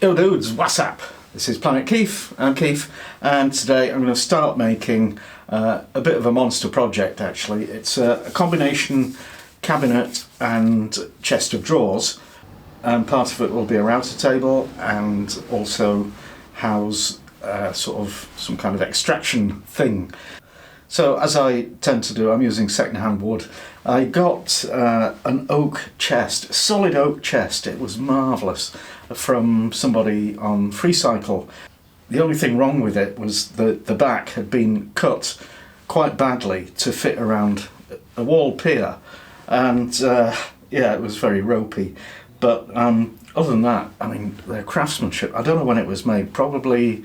Yo dudes, what's up? This is Planet Keith, I'm Keith, and today I'm going to start making a bit of a monster project actually. It's a combination cabinet and chest of drawers, and part of it will be a router table and also house sort of some kind of extraction thing. So as I tend to do, I'm using second-hand wood. I got an oak chest, solid oak chest. It was marvellous, from somebody on Freecycle. The only thing wrong with it was the back had been cut quite badly to fit around a wall pier, and yeah, it was very ropey. But other than that, I mean, their craftsmanship, I don't know when it was made, probably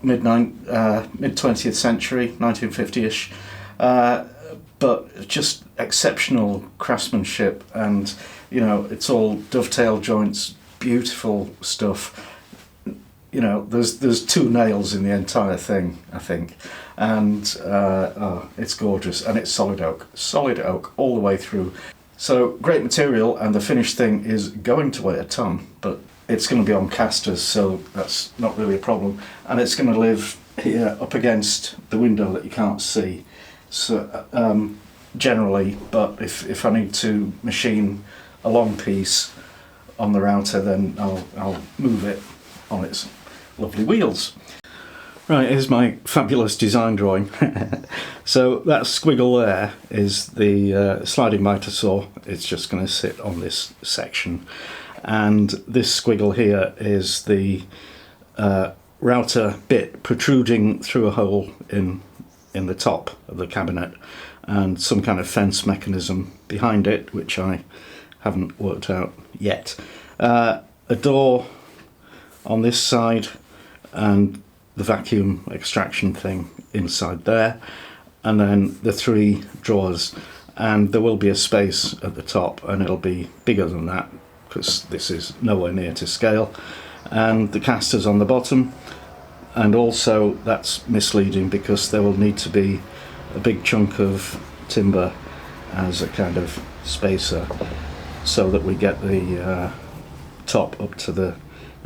mid 20th century, 1950ish, but just exceptional craftsmanship, and you know, it's all dovetail joints, beautiful stuff. You know, there's 2 nails in the entire thing, I think, and oh, it's gorgeous, and it's solid oak all the way through. So great material, and the finished thing is going to weigh a ton, but it's going to be on casters, so that's not really a problem, and it's going to live here up against the window that you can't see. So generally, but if I need to machine a long piece on the router, then I'll move it on its lovely wheels. Right, here's my fabulous design drawing. So that squiggle there is the sliding mitre saw. It's just going to sit on this section, and this squiggle here is the router bit protruding through a hole in the top of the cabinet, and some kind of fence mechanism behind it, which I haven't worked out yet. A door on this side, and the vacuum extraction thing inside there, and then the 3 drawers, and there will be a space at the top, and it'll be bigger than that because this is nowhere near to scale, and the casters on the bottom. And also that's misleading because there will need to be a big chunk of timber as a kind of spacer, so that we get the top up to the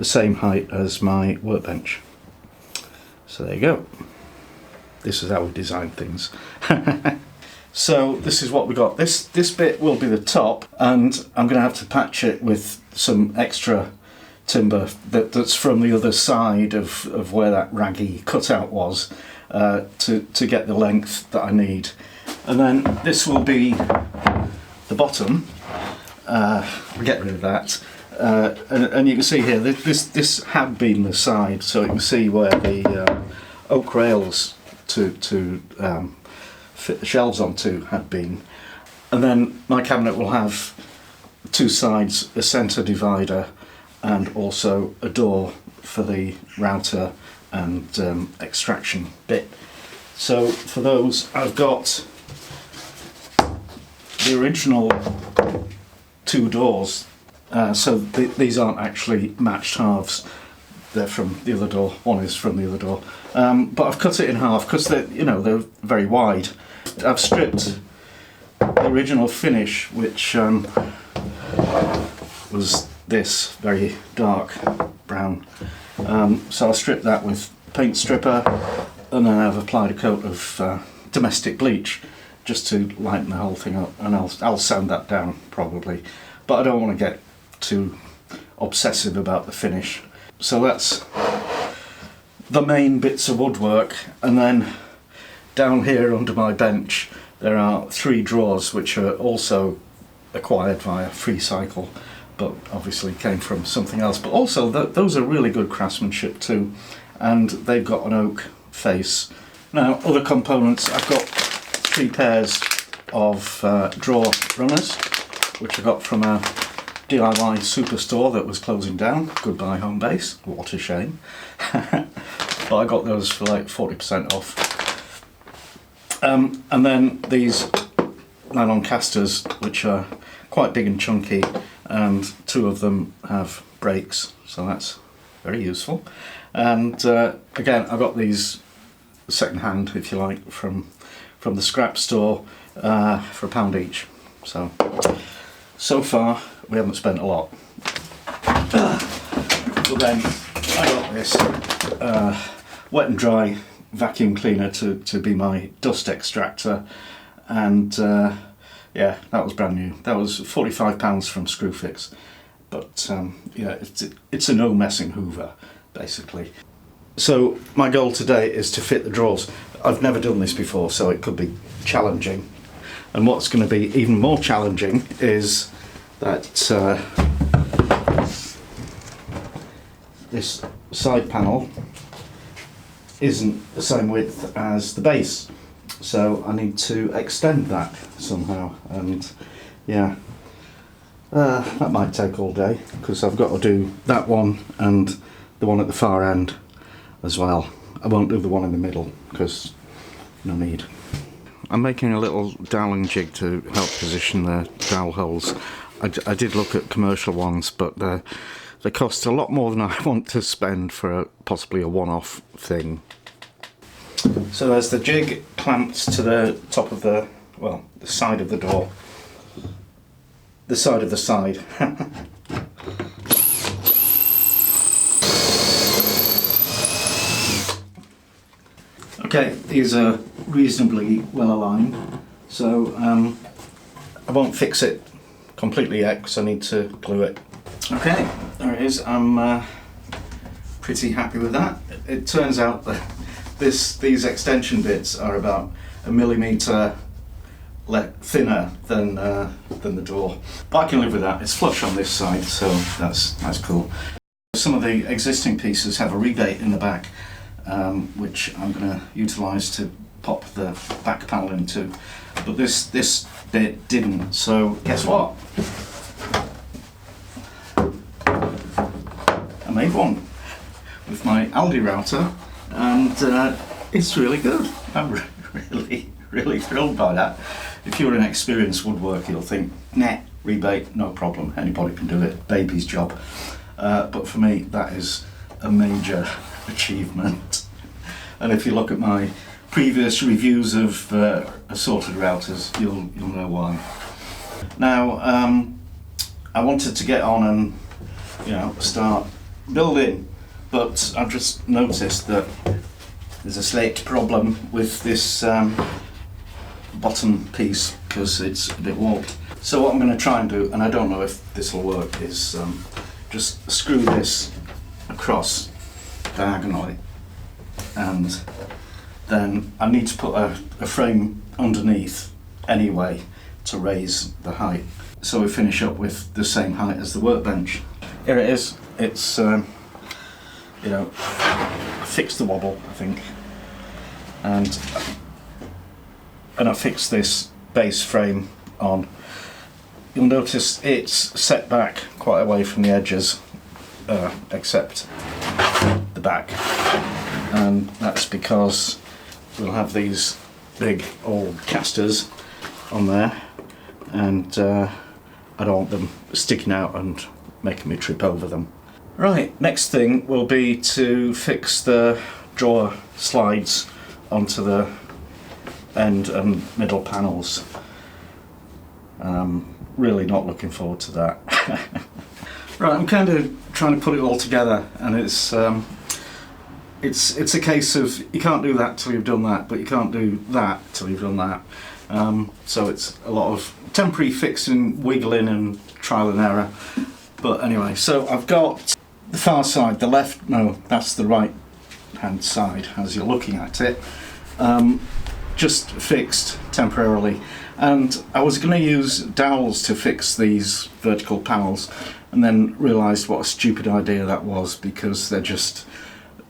same height as my workbench. So there you go. This is how we design things. So this is what we got. This bit will be the top, and I'm going to have to patch it with some extra timber that's from the other side of where that raggy cutout was, to get the length that I need. And then this will be the bottom. We'll get rid of that. And you can see here, this had been the side, so you can see where the oak rails to fit the shelves onto had been. And then my cabinet will have 2 sides, a centre divider, and also a door for the router and extraction bit. So for those, I've got the original 2 doors. So these aren't actually matched halves. They're from the other door. One is from the other door. But I've cut it in half because they're very wide. I've stripped the original finish, which was this very dark brown. So I'll strip that with paint stripper, and then I've applied a coat of domestic bleach just to lighten the whole thing up, and I'll sand that down probably, but I don't want to get too obsessive about the finish. So that's the main bits of woodwork, and then down here under my bench there are 3 drawers which are also acquired via Freecycle, but obviously came from something else. But also those are really good craftsmanship too, and they've got an oak face. Now other components, I've got 3 pairs of drawer runners, which I got from a DIY superstore that was closing down. Goodbye home base, what a shame. But I got those for like 40% off. And then these nylon casters, which are quite big and chunky, and 2 of them have brakes, so that's very useful. And again, I got these second hand, if you like, from the scrap store for £1 each. So far we haven't spent a lot. But then I got this wet and dry vacuum cleaner to be my dust extractor, and yeah, that was brand new. That was £45 from Screwfix. But yeah, it's a no messing hoover basically. So my goal today is to fit the drawers. I've never done this before, so it could be challenging. And what's going to be even more challenging is that this side panel isn't the same width as the base. So I need to extend that somehow, and yeah, that might take all day because I've got to do that one and the one at the far end as well. I won't do the one in the middle because no need. I'm making a little doweling jig to help position the dowel holes. I did look at commercial ones, but they cost a lot more than I want to spend for possibly a one-off thing. So there's the jig clamped to the top of the, well, the side of the door. The side of the side. Okay, these are reasonably well aligned, so I won't fix it completely yet because I need to glue it. Okay, there it is. I'm pretty happy with that. It turns out that these extension bits are about 1 millimetre thinner than the door, but I can live with that. It's flush on this side, so that's cool. Some of the existing pieces have a rebate in the back, which I'm going to utilise to pop the back panel into, but this bit didn't, so guess what? I made one with my Aldi router, and it's really good. I'm really thrilled by that. If you're an experienced woodworker, you'll think, nah, rebate, no problem, anybody can do it, baby's job. But for me, that is a major achievement. And if you look at my previous reviews of assorted routers, you'll know why. Now, I wanted to get on and start building, but I've just noticed that there's a slight problem with this bottom piece because it's a bit warped. So what I'm going to try and do, and I don't know if this will work, is just screw this across diagonally, and then I need to put a frame underneath anyway to raise the height, so we finish up with the same height as the workbench. Here it is. It's I fixed the wobble, I think, and I fixed this base frame on. You'll notice it's set back quite away from the edges, except the back, and that's because we'll have these big old casters on there, and I don't want them sticking out and making me trip over them. Right, next thing will be to fix the drawer slides onto the end and middle panels. Really not looking forward to that. Right, I'm kind of trying to put it all together, and it's a case of you can't do that till you've done that, but you can't do that till you've done that. So it's a lot of temporary fixing, wiggling and trial and error. But anyway, so I've got the far side, the left, no, that's the right hand side as you're looking at it, just fixed temporarily. And I was going to use dowels to fix these vertical panels, and then realised what a stupid idea that was because they're just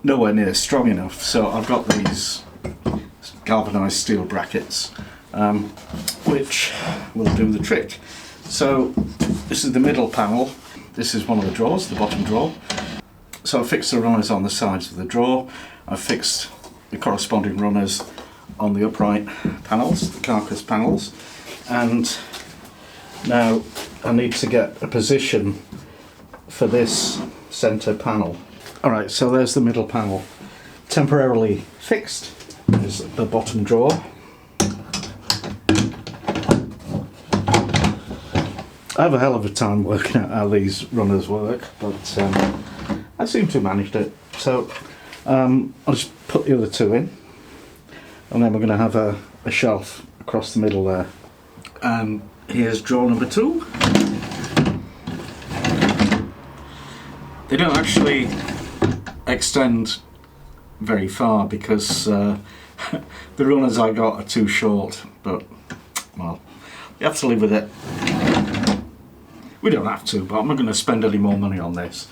nowhere near strong enough. So I've got these galvanised steel brackets, which will do the trick. So this is the middle panel. This is one of the drawers, the bottom drawer. So I fixed the runners on the sides of the drawer. I fixed the corresponding runners on the upright panels, the carcass panels, and now I need to get a position for this centre panel. Alright, so there's the middle panel, temporarily fixed. There's the bottom drawer. I have a hell of a time working out how these runners work, but I seem to have managed it. So I'll just put the other two in, and then we're going to have a shelf across the middle there. And here's drawer number 2. They don't actually extend very far because the runners I got are too short, but well, you have to live with it. We don't have to, but I'm not going to spend any more money on this.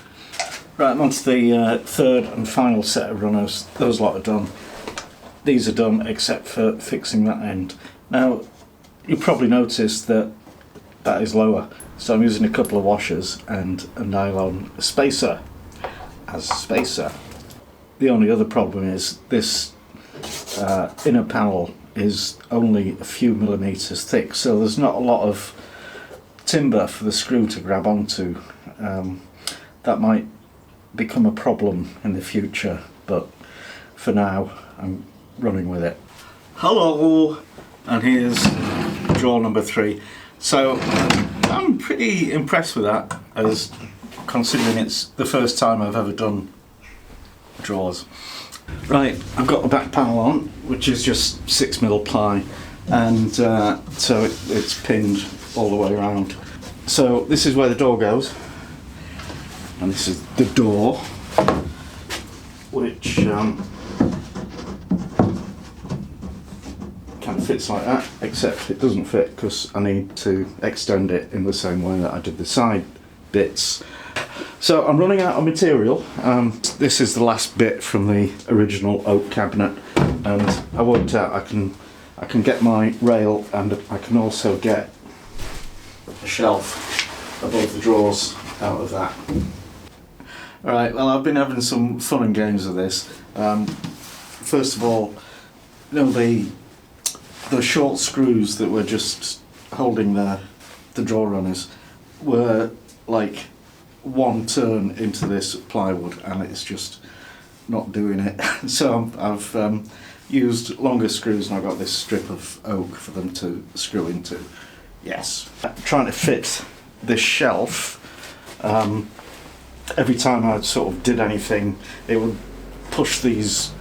Right, I'm on to the third and final set of runners. Those lot are done. These are done except for fixing that end. Now, you probably noticed that that is lower, so I'm using a couple of washers and a nylon spacer as a spacer. The only other problem is this inner panel is only a few millimetres thick, so there's not a lot of timber for the screw to grab onto. That might become a problem in the future, but for now I'm running with it. Hello, and here's drawer number 3. So I'm pretty impressed with that, as considering it's the first time I've ever done drawers. Right, I've got the back panel on, which is just 6mm ply, and so it's pinned all the way around. So this is where the door goes, and this is the door, which kind of fits like that, except it doesn't fit because I need to extend it in the same way that I did the side bits. So I'm running out of material. This is the last bit from the original oak cabinet, and I worked out I can get my rail, and I can also get a shelf above the drawers out of that. Alright, well, I've been having some fun and games with this. First of all, you know, the short screws that were just holding the drawer runners were like one turn into this plywood, and it's just not doing it. So I've used longer screws, and I've got this strip of oak for them to screw into. Yes. Trying to fit this shelf, every time I sort of did anything, it would push these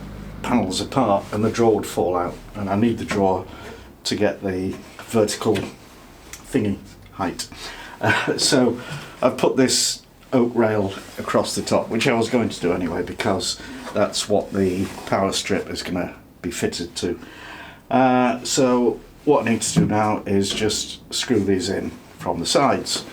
panels apart and the drawer would fall out, and I need the drawer to get the vertical thingy height. So I've put this oak rail across the top, which I was going to do anyway because that's what the power strip is going to be fitted to. So what I need to do now is just screw these in from the sides.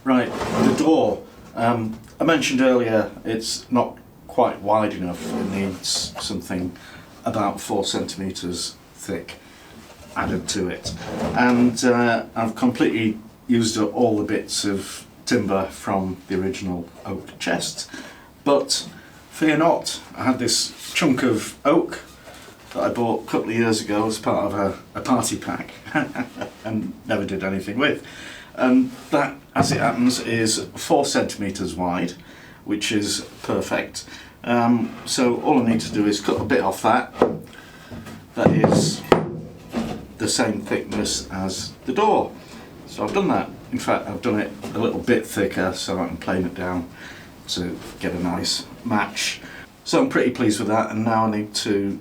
Right, the door. I mentioned earlier it's not quite wide enough. It needs something about 4 centimetres thick added to it, and I've completely used up all the bits of timber from the original oak chest, but fear not, I had this chunk of oak that I bought a couple of years ago as part of a party pack and never did anything with, and that, as it happens, is 4 centimetres wide, which is perfect. So all I need to do is cut a bit off that. That is the same thickness as the door. So I've done that. In fact, I've done it a little bit thicker so I can plane it down to get a nice match. So I'm pretty pleased with that, and now I need to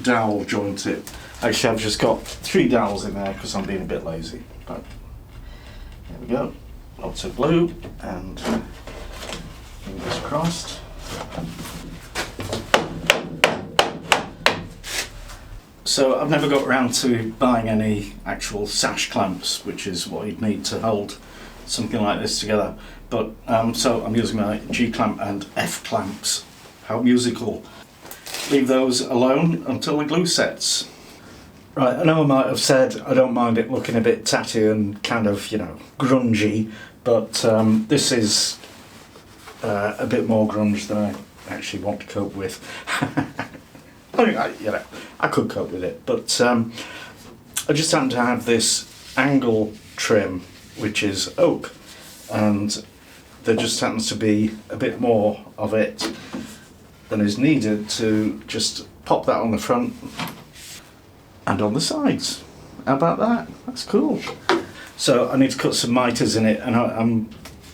dowel joint it. Actually, I've just got 3 dowels in there because I'm being a bit lazy. But here we go. Lots of glue and fingers crossed. So I've never got around to buying any actual sash clamps, which is what you'd need to hold something like this together. But so I'm using my G clamp and F clamps. How musical. Leave those alone until the glue sets. Right, I know I might have said I don't mind it looking a bit tatty and kind of, you know, grungy, but this is a bit more grunge than I actually want to cope with. I mean, you know, I could cope with it, but I just happen to have this angle trim, which is oak, and there just happens to be a bit more of it than is needed to just pop that on the front and on the sides. How about that? That's cool. So I need to cut some mitres in it, and I'm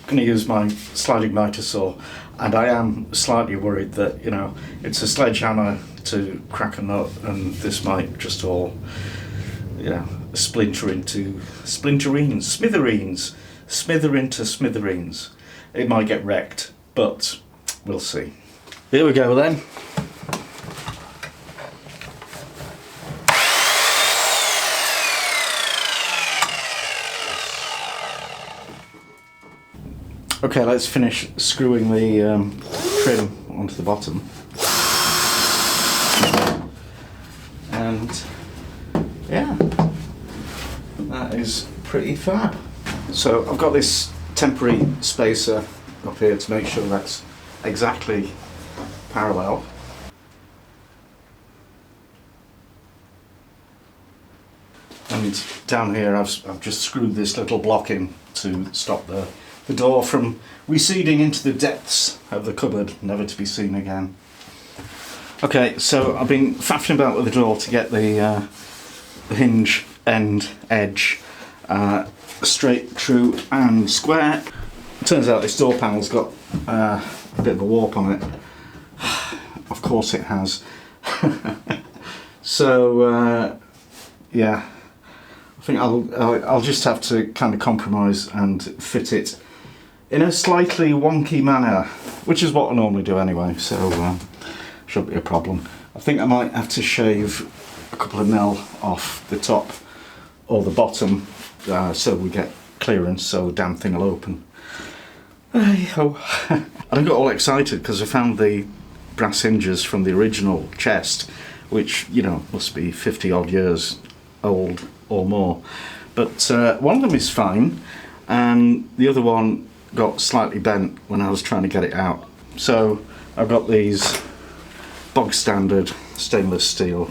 going to use my sliding mitre saw, and I am slightly worried that, you know, it's a sledgehammer to crack a nut, and this might just all, you know, splinter into smithereens. It might get wrecked, but we'll see. Here we go then. Okay, let's finish screwing the trim onto the bottom. And yeah, that is pretty fab. So I've got this temporary spacer up here to make sure that's exactly parallel. And down here I've just screwed this little block in to stop the door from receding into the depths of the cupboard, never to be seen again. Okay, so I've been faffing about with the door to get the hinge end edge straight, true and square. It turns out this door panel's got a bit of a warp on it. Of course it has. So yeah, I think I'll just have to kind of compromise and fit it in a slightly wonky manner, which is what I normally do anyway, so shouldn't be a problem. I think I might have to shave a couple of mil off the top or the bottom so we get clearance, so the damn thing will open. I got all excited because I found the brass hinges from the original chest, which, you know, must be 50 odd years old or more. But one of them is fine, and the other one got slightly bent when I was trying to get it out. So I've got these bog standard stainless steel.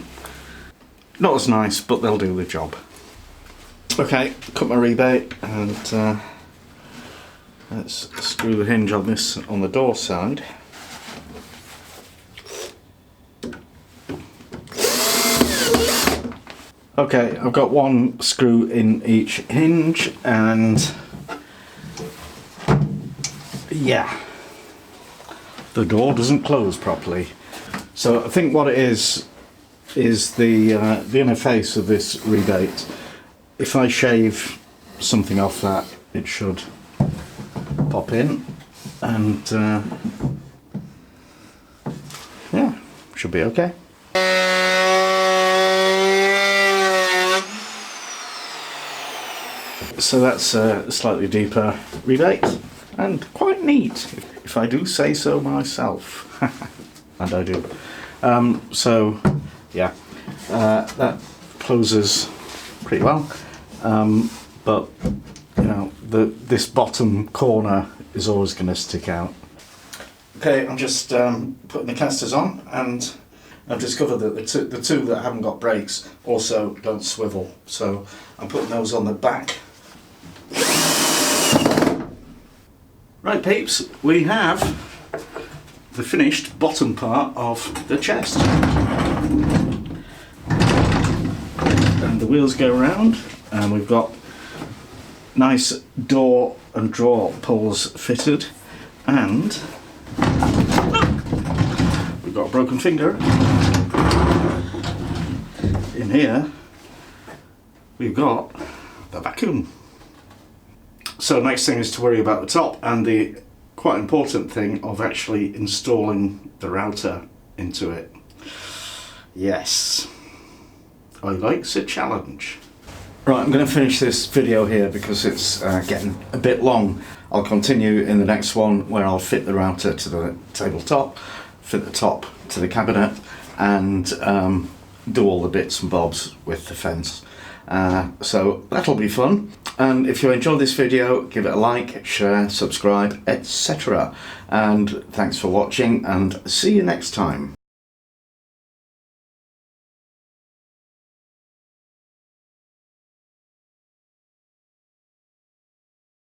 Not as nice, but they'll do the job. Okay, cut my rebate and let's screw the hinge on this on the door side. Okay, I've got one screw in each hinge, and yeah, the door doesn't close properly. So I think what it is the inner face of this rebate. If I shave something off that, it should pop in, and yeah, should be okay. So that's a slightly deeper rebate and quite neat, if I do say so myself. And I do. So yeah, that closes pretty well, but you know, this bottom corner is always going to stick out. Okay, I'm just putting the casters on, and I've discovered that the two that haven't got brakes also don't swivel, so I'm putting those on the back. Right peeps, we have the finished bottom part of the chest. And the wheels go around, and we've got nice door and drawer pulls fitted, and we've got a broken finger. In here we've got the vacuum. So next thing is to worry about the top, and the quite important thing of actually installing the router into it. Yes, I likes a challenge. Right, I'm going to finish this video here because it's getting a bit long. I'll continue in the next one where I'll fit the router to the tabletop, fit the top to the cabinet, and do all the bits and bobs with the fence. So that'll be fun. And if you enjoyed this video, give it a like, share, subscribe, etc. And thanks for watching, and see you next time.